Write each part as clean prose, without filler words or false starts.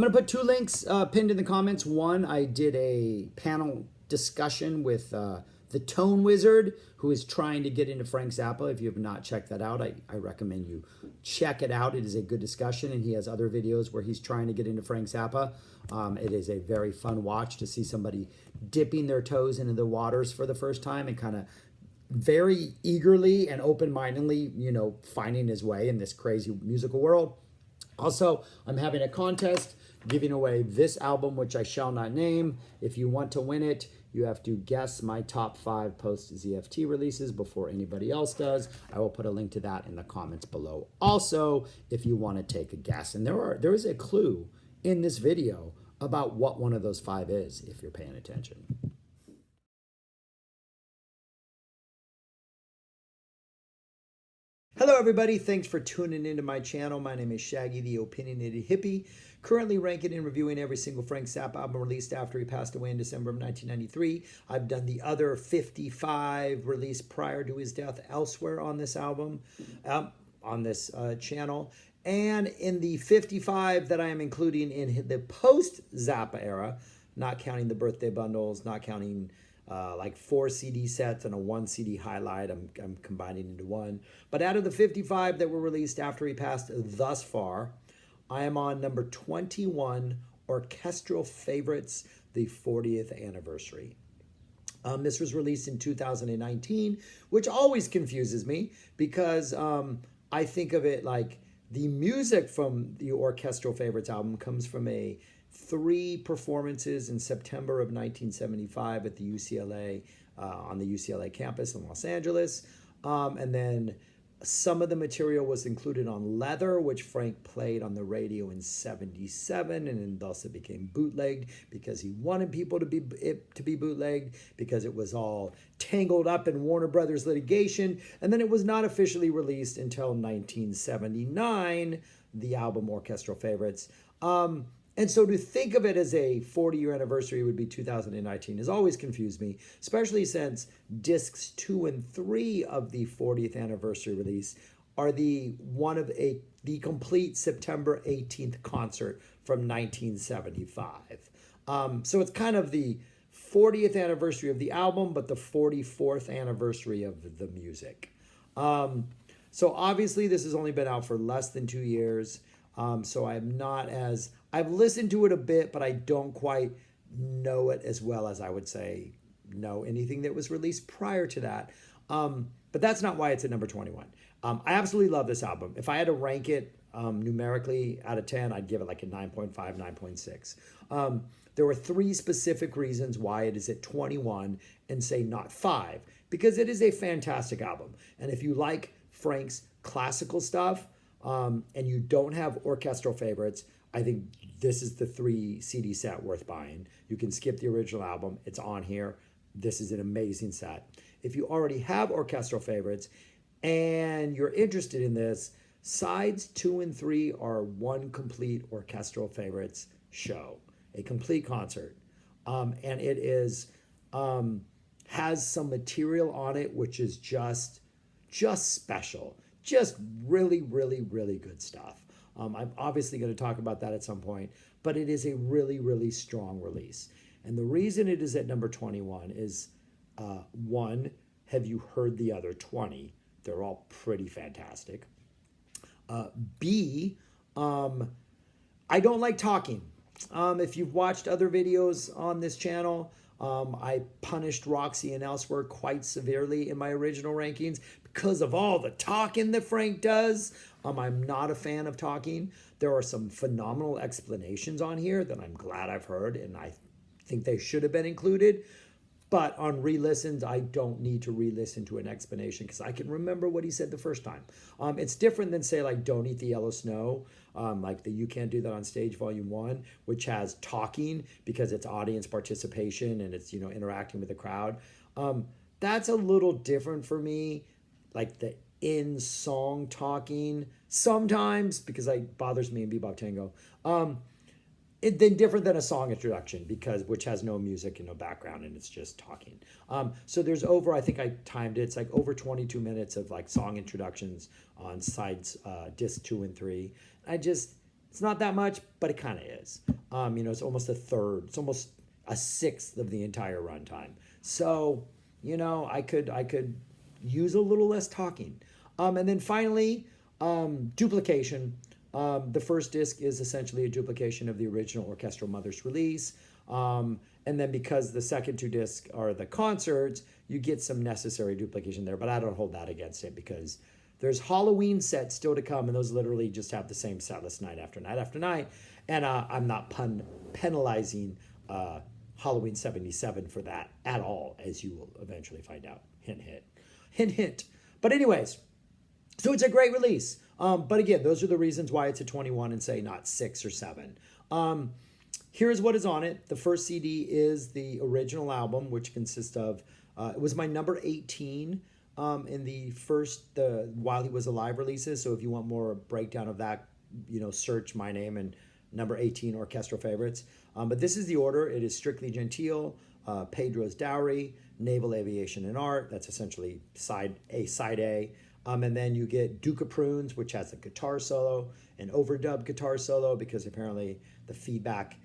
I'm going to put two links pinned in the comments. One, I did a panel discussion with the Tone Wizard, who is trying to get into Frank Zappa. If you have not checked that out, I recommend you check it out. It is a good discussion, and he has other videos where he's trying to get into Frank Zappa. It is a very fun watch to see somebody dipping their toes into the waters for the first time and kind of very eagerly and open-mindedly, you know, finding his way in this crazy musical world. Also, I'm having a contest giving away this album, which I shall not name. If you want to win it, you have to guess my top 5 post-ZFT releases before anybody else does. I will put a link to that in the comments below. Also, if you want to take a guess, and there is a clue in this video about what one of those 5 is, if you're paying attention. Hello everybody, thanks for tuning into my channel. My name is Shaggy, the Opinionated Hippie, currently ranking and reviewing every single Frank Zappa album released after he passed away in December of 1993. I've done the other 55 released prior to his death elsewhere on this album, on this channel. And in the 55 that I am including in the post-Zappa era, not counting the birthday bundles, not counting like 4 CD sets and a 1 CD highlight. I'm combining into one. But out of the 55 that were released after he passed thus far, I am on number 21, Orchestral Favorites, the 40th anniversary. This was released in 2019, which always confuses me because I think of it like the music from the Orchestral Favorites album comes from 3 performances in September of 1975 at the UCLA, on the UCLA campus in Los Angeles. And then some of the material was included on Leather, which Frank played on the radio in '77, and then thus it became bootlegged because he wanted people to be bootlegged because it was all tangled up in Warner Brothers litigation. And then it was not officially released until 1979, the album Orchestral Favorites. And so to think of it as a 40-year anniversary would be 2019 has always confused me, especially since discs 2 and 3 of the 40th anniversary release are the complete September 18th concert from 1975. So it's kind of the 40th anniversary of the album, but the 44th anniversary of the music. So obviously this has only been out for less than 2 years. So I'm not as, I've listened to it a bit, but I don't quite know it as well as I would say know anything that was released prior to that. But that's not why it's at number 21. I absolutely love this album. If I had to rank it numerically out of 10, I'd give it like a 9.5, 9.6. There were 3 specific reasons why it is at 21 and say not 5, because it is a fantastic album. And if you like Frank's classical stuff, and you don't have Orchestral Favorites, I think this is the 3 CD set worth buying. You can skip the original album. It's on here. This is an amazing set. If you already have Orchestral Favorites and you're interested in this, sides 2 and 3 are one complete Orchestral Favorites show, a complete concert. And it is, has some material on it which is just special. Just really, really, really good stuff. I'm obviously going to talk about that at some point, but it is a really, really strong release. And the reason it is at number 21 is, 1, have you heard the other 20? They're all pretty fantastic. B, I don't like talking. If you've watched other videos on this channel, I punished Roxy and Elsewhere quite severely in my original rankings because of all the talking that Frank does. I'm not a fan of talking. There are some phenomenal explanations on here that I'm glad I've heard, and I think they should have been included. But on re-listens, I don't need to re-listen to an explanation because I can remember what he said the first time. It's different than, say, like Don't Eat the Yellow Snow, like the You Can't Do That on Stage Volume 1, which has talking because it's audience participation and it's, you know, interacting with the crowd. That's a little different for me, like the in-song talking sometimes because it bothers me in Bebop Tango. Then different than a song introduction which has no music and no background and it's just talking. So there's over, I think I timed it, it's like over 22 minutes of like song introductions on sides disc 2 and 3. It's not that much, but it kind of is. It's almost a third. It's almost a sixth of the entire runtime. So, I could use a little less talking. And then finally, duplication. The first disc is essentially a duplication of the original Orchestral Mothers release. And then because the second two discs are the concerts, you get some necessary duplication there, but I don't hold that against it because there's Halloween sets still to come, and those literally just have the same set list night after night after night. And I'm not penalizing Halloween 77 for that at all, as you will eventually find out. Hint, hint. Hint, hint. But anyways, so it's a great release. But again, those are the reasons why it's a 21 and say not 6 or 7. Here's what is on it. The first CD is the original album, which consists of, it was my number 18 in the first, while he was alive releases. So if you want more breakdown of that, search my name and number 18 Orchestral Favorites. But this is the order. It is Strictly Gentile, Pedro's Dowry, Naval Aviation and Art. That's essentially side A. And then you get Duke of Prunes, which has a guitar solo, an overdub guitar solo, because apparently the feedback,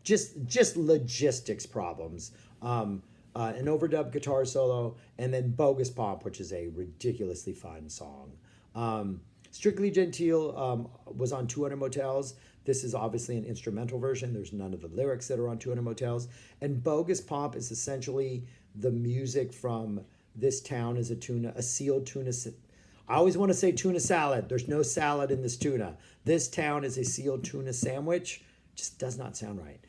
just logistics problems. An overdub guitar solo, and then Bogus Pomp, which is a ridiculously fun song. Strictly Gentile was on 200 Motels. This is obviously an instrumental version. There's none of the lyrics that are on 200 Motels. And Bogus Pomp is essentially the music from This Town is a sealed tuna. I always want to say tuna salad. There's no salad in this tuna. This town is a sealed tuna sandwich. Just does not sound right.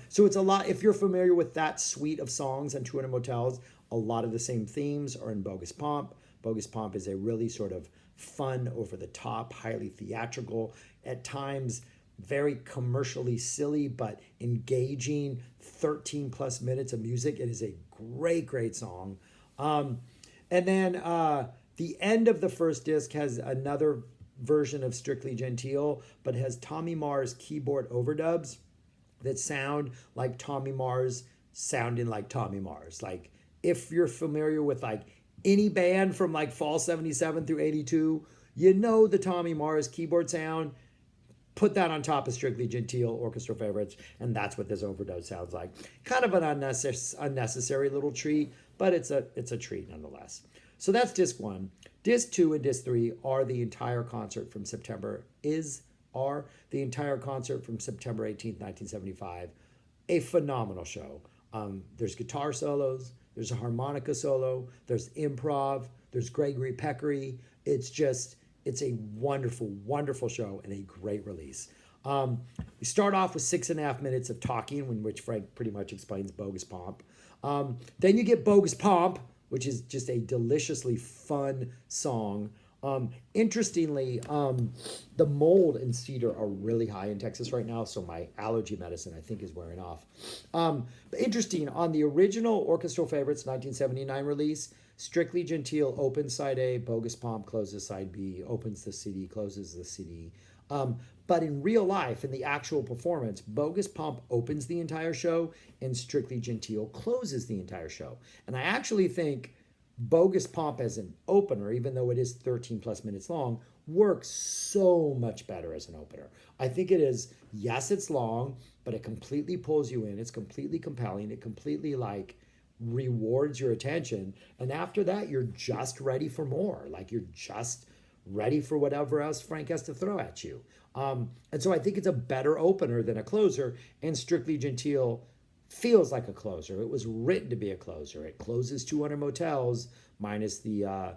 So it's a lot. If you're familiar with that suite of songs on 200 Motels, a lot of the same themes are in Bogus Pomp. Bogus Pomp is a really sort of fun, over-the-top, highly theatrical, at times very commercially silly, but engaging 13 plus minutes of music. It is a great, great song. And then the end of the first disc has another version of Strictly Gentile, but has Tommy Marr's keyboard overdubs that sound like Tommy Marr's sounding like Tommy Marr's. Like, if you're familiar with like any band from like fall 77 through 82, the Tommy Marr's keyboard sound. Put that on top of Strictly Gentile Orchestral Favorites, and that's what this overdub sounds like. Kind of an unnecessary little treat, but it's a treat nonetheless. So that's disc 1. Disc 2 and disc 3 are the entire concert from September 18th, 1975. A phenomenal show. There's guitar solos, there's a harmonica solo, there's improv, there's Gregory Peccary. It's a wonderful, wonderful show and a great release. We start off with 6.5 minutes of talking, in which Frank pretty much explains Bogus Pomp. Then you get Bogus Pomp, which is just a deliciously fun song. Interestingly, the mold and cedar are really high in Texas right now, so my allergy medicine, I think, is wearing off. But interesting, on the original Orchestral Favorites 1979 release, Strictly Gentile opens side A, Bogus Pomp closes side B, opens the CD, closes the CD. But in real life, in the actual performance, Bogus Pomp opens the entire show and Strictly Gentile closes the entire show. And I actually think Bogus Pomp as an opener, even though it is 13 plus minutes long, works so much better as an opener. I think it is, yes, it's long, but it completely pulls you in. It's completely compelling. It completely rewards your attention. And after that, you're just ready for more. Like, you're just ready for whatever else Frank has to throw at you. And so I think it's a better opener than a closer, and Strictly Gentile feels like a closer. It was written to be a closer. It closes 200 Motels minus the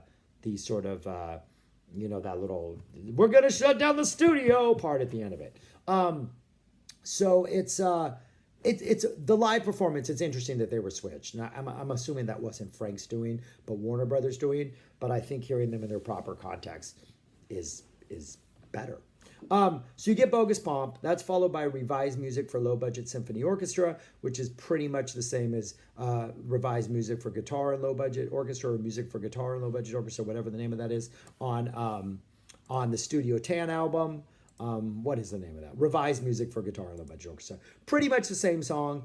sort of, that little, we're going to shut down the studio part at the end of it. So it's the live performance. It's interesting that they were switched. Now, I'm assuming that wasn't Frank's doing, but Warner Brothers doing. But I think hearing them in their proper context is better. So you get Bogus Pomp. That's followed by revised music for low budget symphony orchestra, which is pretty much the same as revised music for guitar and low budget orchestra, or music for guitar and low budget orchestra, whatever the name of that is, on the Studio Tan album. What is the name of that? Revised music for guitar and low budget orchestra. Pretty much the same song.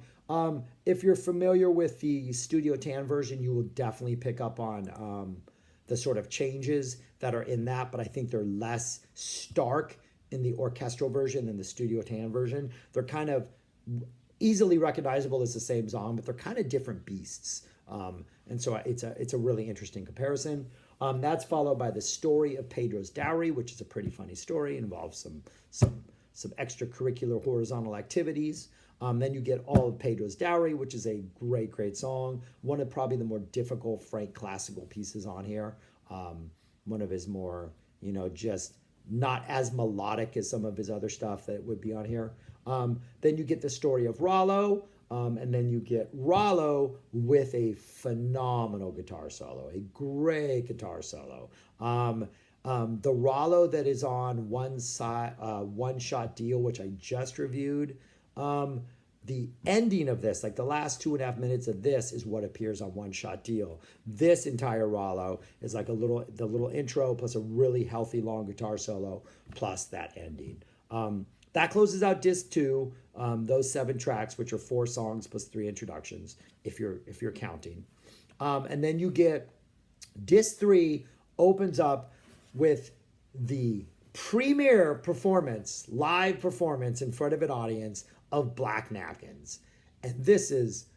If you're familiar with the Studio Tan version, you will definitely pick up on the sort of changes that are in that, but I think they're less stark in the orchestral version and the studio tan version. They're kind of easily recognizable as the same song, but they're kind of different beasts. And so it's a really interesting comparison. That's followed by the story of Pedro's dowry, which is a pretty funny story. It involves some extracurricular horizontal activities. Then you get all of Pedro's Dowry, which is a great song. One of probably the more difficult Frank classical pieces on here. One of his more, just not as melodic as some of his other stuff that would be on here. Then you get the story of Rollo, and then you get Rollo with a phenomenal guitar solo, a great guitar solo. The Rollo that is on One Shot Deal, which I just reviewed, the ending of this, like the last 2.5 minutes of this, is what appears on One Shot Deal. This entire Rollo is like the little intro plus a really healthy long guitar solo plus that ending. That closes out disc 2, those 7 tracks, which are 4 songs plus 3 introductions, if you're counting. And then you get disc 3 opens up with the premiere performance, live performance in front of an audience of Black Napkins. And this is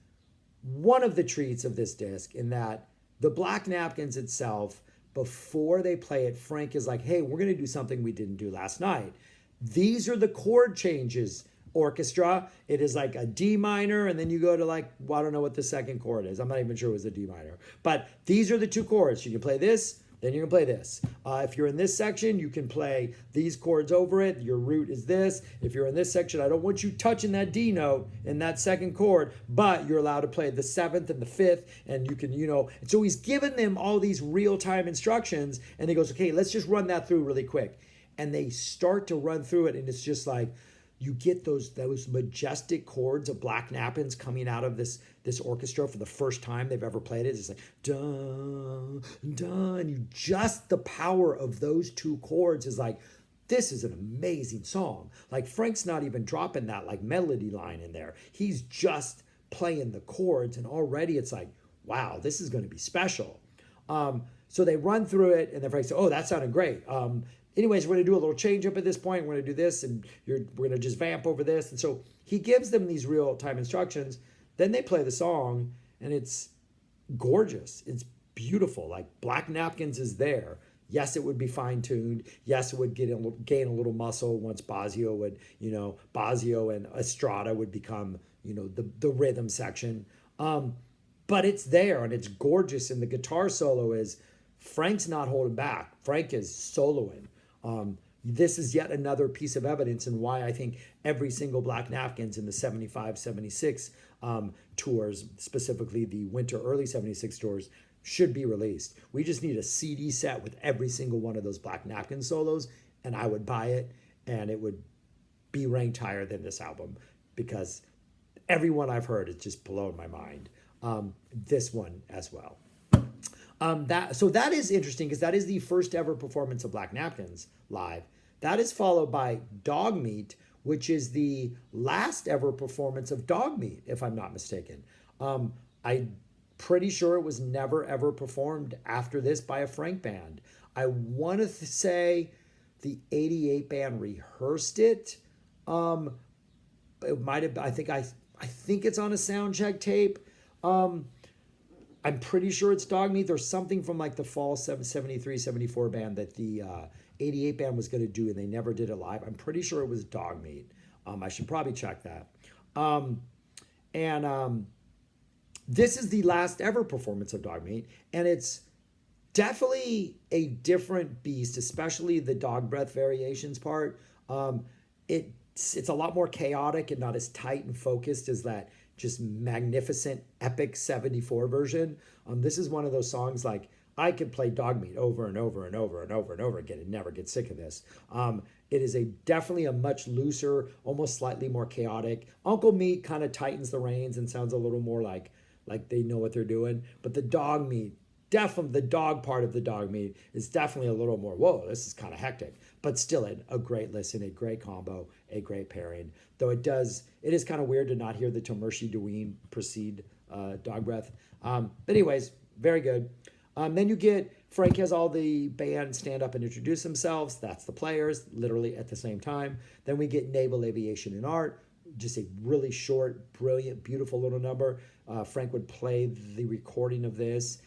one of the treats of this disc, in that the Black Napkins itself, before they play it, Frank is like, hey, we're going to do something we didn't do last night. These are the chord changes, orchestra. It is like a D minor, and then you go to I don't know what the second chord is. I'm not even sure it was a D minor. But these are the 2 chords. You can play this, then you can play this. If you're in this section, you can play these chords over it. Your root is this. If you're in this section, I don't want you touching that D note in that second chord, but you're allowed to play the 7th and the 5th, and you can, And so he's given them all these real-time instructions, and he goes, okay, let's just run that through really quick. And they start to run through it, and it's just like, you get those majestic chords of Black Napkins coming out of this orchestra for the first time they've ever played it. It's like, dun, dun. Just the power of those 2 chords is like, this is an amazing song. Like, Frank's not even dropping that melody line in there. He's just playing the chords, and already it's like, wow, this is going to be special. So they run through it, and then Frank says, oh, that sounded great. Anyways, we're going to do a little change up at this point. We're going to do this, and we're going to just vamp over this. And so he gives them these real-time instructions. Then they play the song, and it's gorgeous. It's beautiful. Like, Black Napkins is there. Yes, it would be fine-tuned. Yes, it would gain a little muscle once Baggio and Estrada would become, the rhythm section. But it's there, and it's gorgeous. And the guitar solo is, Frank's not holding back. Frank is soloing. This is yet another piece of evidence in why I think every single Black Napkins in the 75, 76 tours, specifically the winter early 76 tours, should be released. We just need a CD set with every single one of those Black Napkin solos, and I would buy it, and it would be ranked higher than this album, because everyone I've heard is just blown my mind. This one as well. That is interesting, because that is the first ever performance of Black Napkins live. That is followed by Dog Meat, which is the last ever performance of Dog Meat, if I'm not mistaken. I'm pretty sure it was never ever performed after this by a Frank band. I want to say the 88 band rehearsed it. It might have. I think it's on a sound check tape. I'm pretty sure it's Dog Meat. There's something from the fall 73, 74 band that the 88 band was going to do, and they never did it live. I'm pretty sure it was Dog Meat. I should probably check that. This is the last ever performance of Dog Meat, and it's definitely a different beast, especially the dog breath variations part. It's a lot more chaotic and not as tight and focused as that just magnificent, epic 74 version. This is one of those songs, I could play Dog Meat over and over and over and over and over again and never get sick of this. It is definitely a much looser, almost slightly more chaotic. Uncle Meat kind of tightens the reins and sounds a little more like they know what they're doing. But the Dog Meat, definitely the dog part of the Dog Meat is definitely a little more, whoa, this is kind of hectic. But still a great listen, a great combo, a great pairing. Though it is kind of weird to not hear the Tomershi Deween precede Dog Breath. But anyways, very good. Then you get Frank has all the band stand up and introduce themselves. That's the players, literally at the same time. Then we get Naval Aviation and Art, just a really short, brilliant, beautiful little number. Frank would play the recording of this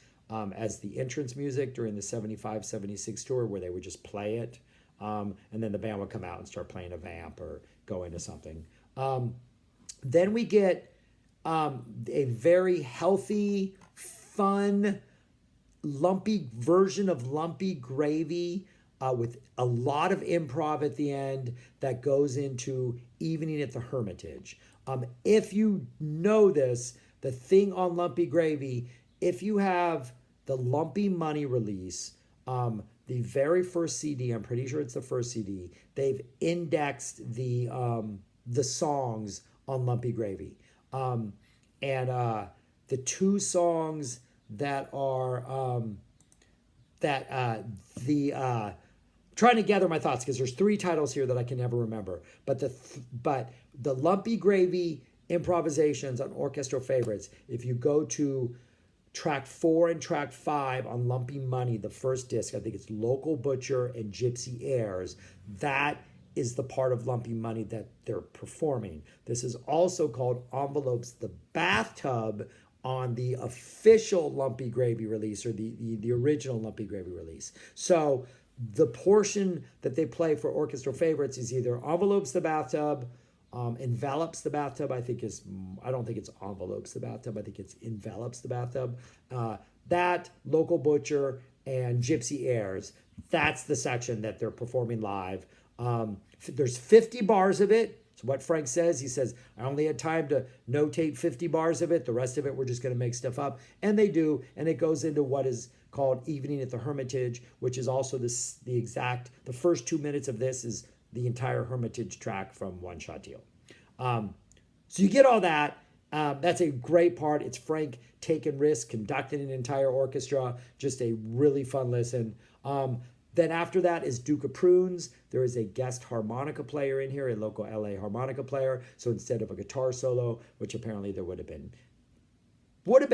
as the entrance music during the 75-76 tour, where they would just play it. And then the band would come out and start playing a vamp or go into something. Then we get a very healthy, fun, lumpy version of Lumpy Gravy with a lot of improv at the end that goes into Evening at the Hermitage. If you know this, the thing on Lumpy Gravy, if you have the Lumpy Money release, the very first CD, I'm pretty sure it's the first CD, they've indexed the songs on Lumpy Gravy. And the two songs that are trying to gather my thoughts because there's three titles here that I can never remember. But the Lumpy Gravy improvisations on Orchestral Favorites, if you go to track 4 and track 5 on Lumpy Money, the first disc, I think it's Local Butcher and Gypsy Airs, that is the part of Lumpy Money that they're performing. This is also called Envelopes the Bathtub on the official Lumpy Gravy release, or the original Lumpy Gravy release. So the portion that they play for Orchestral Favorites is either Envelopes the Bathtub, Envelops the Bathtub, I don't think it's Envelopes the Bathtub, I think it's Envelops the Bathtub. That, Local Butcher, and Gypsy Airs, that's the section that they're performing live. There's 50 bars of it. So what Frank says, he says, I only had time to notate 50 bars of it. The rest of it, we're just going to make stuff up. And they do. And it goes into what is called Evening at the Hermitage, which is also the first 2 minutes of this is the entire Hermitage track from One Shot Deal. So you get all that. That's a great part. It's Frank taking risks, conducting an entire orchestra. Just a really fun listen. Then after that is Duke of Prunes. There is a guest harmonica player in here, a local LA harmonica player. So instead of a guitar solo, which apparently there would have been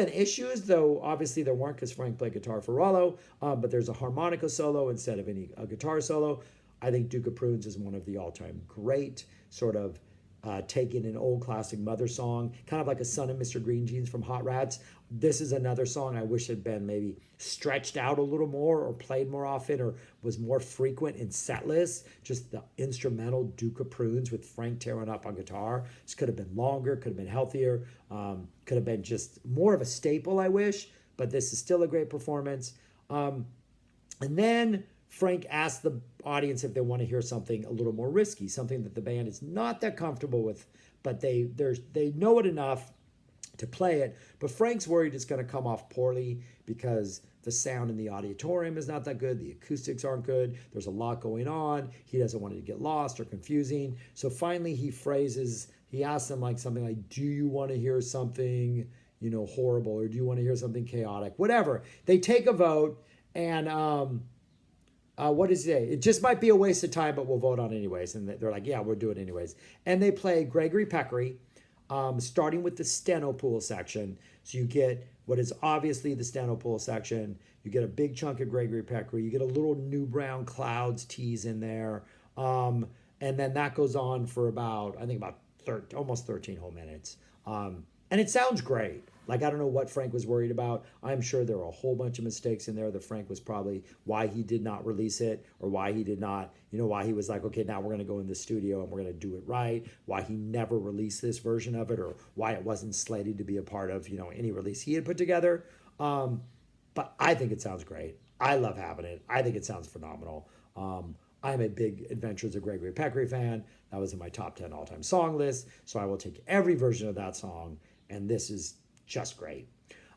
issues, though obviously there weren't because Frank played guitar for Rollo, but there's a harmonica solo instead of a guitar solo. I think Duke of Prunes is one of the all-time great sort of taking an old classic Mother song, kind of like a Son of Mr. Green Jeans from Hot Rats. This is another song I wish had been maybe stretched out a little more or played more often or was more frequent in set lists. Just the instrumental Duke of Prunes with Frank tearing up on guitar. This could have been longer, could have been healthier, could have been just more of a staple, I wish, but this is still a great performance. And then Frank asked the audience if they want to hear something a little more risky, something that the band is not that comfortable with, but they know it enough to play it. But Frank's worried it's going to come off poorly because the sound in the auditorium is not that good. The acoustics aren't good. There's a lot going on. He doesn't want it to get lost or confusing. So finally he asks them like something like, do you want to hear something, horrible, or do you want to hear something chaotic? Whatever. They take a vote, and what is it? It just might be a waste of time, but we'll vote on it anyways. And they're like, yeah, we'll do it anyways. And they play Gregory Peccary, starting with the steno pool section. So you get what is obviously the steno pool section. You get a big chunk of Gregory Peccary. You get a little New Brown Clouds tease in there. And then that goes on for about almost 13 whole minutes. And it sounds great. Like, I don't know what Frank was worried about. I'm sure there are a whole bunch of mistakes in there that Frank was probably why he did not release it, or why he did not, why he was like, okay, now we're going to go in the studio and we're going to do it right, why he never released this version of it, or why it wasn't slated to be a part of, any release he had put together. But I think it sounds great. I love having it. I think it sounds phenomenal. I'm a big Adventures of Gregory Peccary fan. That was in my top 10 all-time song list. So I will take every version of that song, and this is just great.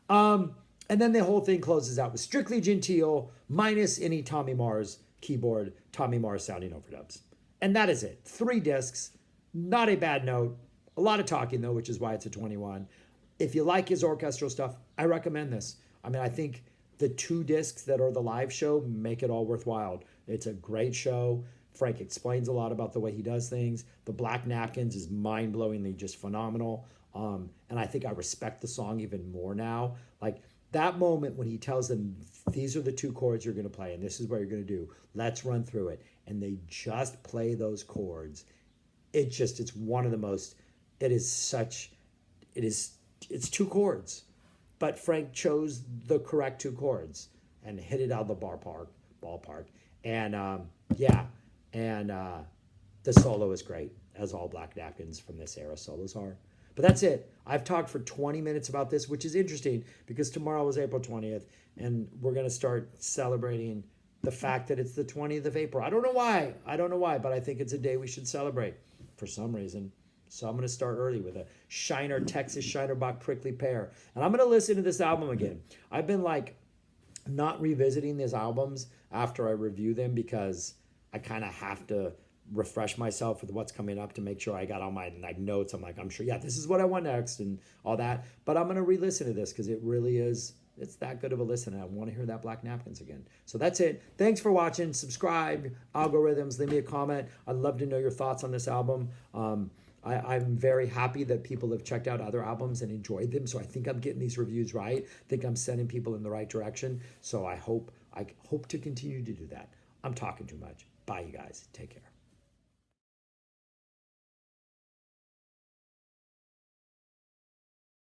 And then the whole thing closes out with Strictly Genteel, minus any Tommy Mars keyboard, Tommy Mars sounding overdubs. And that is it. 3 discs, not a bad note. A lot of talking, though, which is why it's a 21. If you like his orchestral stuff, I recommend this. I think the 2 discs that are the live show make it all worthwhile. It's a great show. Frank explains a lot about the way he does things. The Black Napkins is mind-blowingly just phenomenal. And I think I respect the song even more now. Like, that moment when he tells them, these are the two chords you're going to play and this is what you're going to do, let's run through it, and they just play those chords, it's one of the most, it's two chords, but Frank chose the correct two chords and hit it out of the ballpark. And the solo is great, as all Black Napkins from this era solos are. But that's it. I've talked for 20 minutes about this, which is interesting because tomorrow is April 20th, and we're going to start celebrating the fact that it's the 20th of April. I don't know why, but I think it's a day we should celebrate for some reason. So I'm going to start early with a Texas Shiner Bock Prickly Pear. And I'm going to listen to this album again. I've been like not revisiting these albums after I review them because I kind of have to refresh myself with what's coming up to make sure I got all my notes. I'm sure, yeah, this is what I want next and all that. But I'm going to re-listen to this because it really is, it's that good of a listen. I want to hear that Black Napkins again. So that's it. Thanks for watching. Subscribe, algorithms, leave me a comment. I'd love to know your thoughts on this album. I'm very happy that people have checked out other albums and enjoyed them. So I think I'm getting these reviews right. I think I'm sending people in the right direction. So I hope to continue to do that. I'm talking too much. Bye, you guys. Take care.